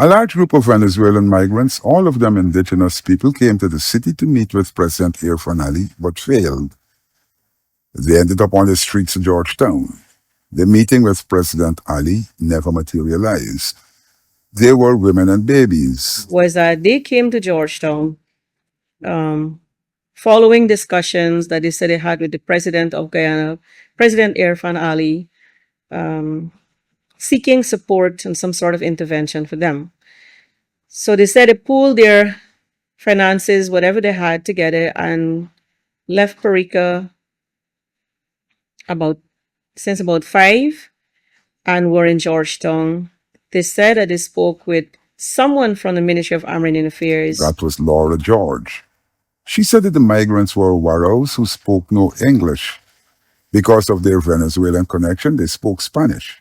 A large group of Venezuelan migrants, all of them indigenous people, came to the city to meet with President Irfaan Ali, but failed. They ended up on the streets of Georgetown. The meeting with President Ali never materialized. They were women and babies. Was that they came to Georgetown following discussions that they said they had with the president of Guyana, President Irfaan Ali, seeking support and some sort of intervention for them. So they said they pooled their finances, whatever they had together, and left Perica since about 5 and were in Georgetown. They said that they spoke with someone from the Ministry of Armed Affairs. That was Laura George. She said that the migrants were Warraus who spoke no English. Because of their Venezuelan connection, they spoke Spanish.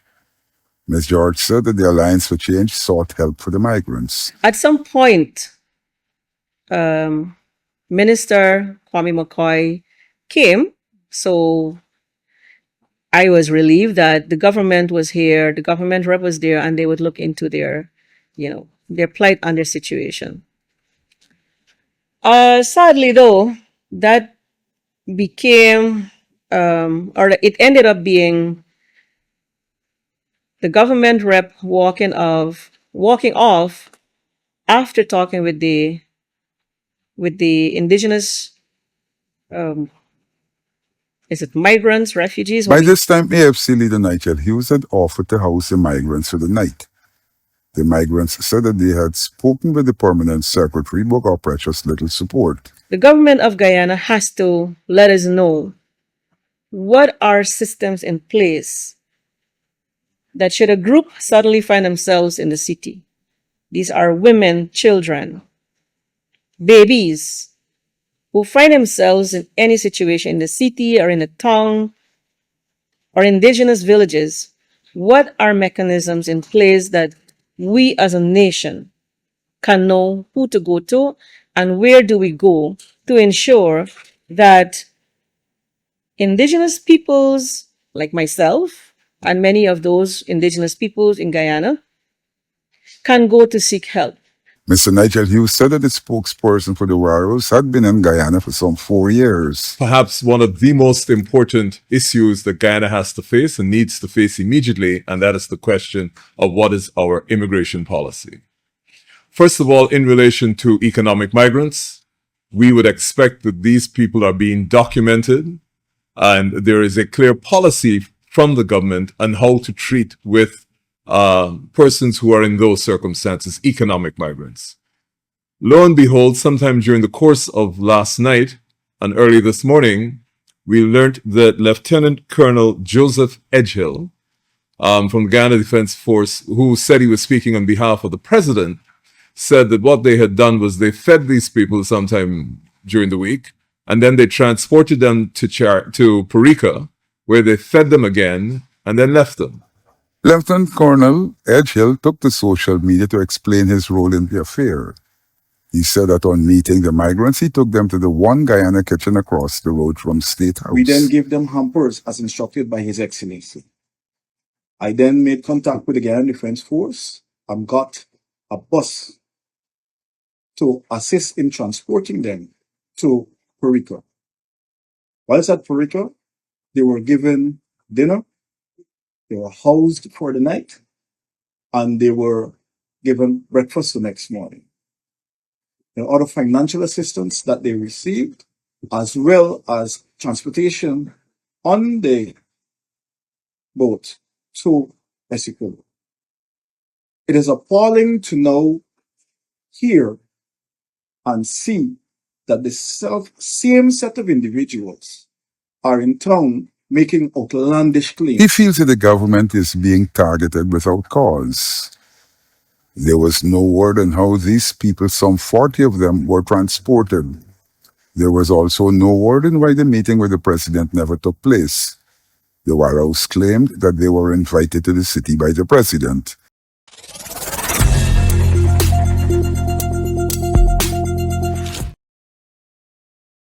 Ms. George said that the Alliance for Change sought help for the migrants. At some point, Minister Kwame McCoy came, so I was relieved that the government was here, the government rep was there, and they would look into their plight and their situation. Sadly, though, that became, it ended up being the government rep walking off after talking with the indigenous, is it migrants, refugees? By this time, AFC leader Nigel Hughes had offered to house the migrants for the night. The migrants said that they had spoken with the permanent secretary but got precious little support. The government of Guyana has to let us know what are systems in place that should a group suddenly find themselves in the city. These are women, children, babies, who find themselves in any situation in the city or in a town or indigenous villages. What are mechanisms in place that we as a nation can know who to go to and where do we go to ensure that indigenous peoples like myself and many of those indigenous peoples in Guyana can go to seek help. Mr. Nigel Hughes said that the spokesperson for the Warraus had been in Guyana for some 4 years. Perhaps one of the most important issues that Guyana has to face and needs to face immediately, and that is the question of what is our immigration policy. First of all, in relation to economic migrants, we would expect that these people are being documented and there is a clear policy from the government on how to treat with persons who are in those circumstances, economic migrants. Lo and behold, sometime during the course of last night and early this morning, we learned that Lieutenant Colonel Joseph Edgehill from the Guyana Defense Force, who said he was speaking on behalf of the president, said that what they had done was they fed these people sometime during the week, and then they transported them to Perica, where they fed them again and then left them. Lieutenant Colonel Edgehill took to social media to explain his role in the affair. He said that on meeting the migrants, he took them to the one Guyana kitchen across the road from State House. We then gave them hampers as instructed by His Excellency. I then made contact with the Guyana Defense Force and got a bus to assist in transporting them to Perica. Whilst at Perica, they were given dinner, they were housed for the night, and they were given breakfast the next morning. There are other financial assistance that they received, as well as transportation on the boat to Edgehill. It is appalling to now hear and see that the same set of individuals are in town making outlandish claims. He feels that the government is being targeted without cause. There was no word on how these people, some 40 of them, were transported. There was also no word on why the meeting with the president never took place. The Warraus claimed that they were invited to the city by the president.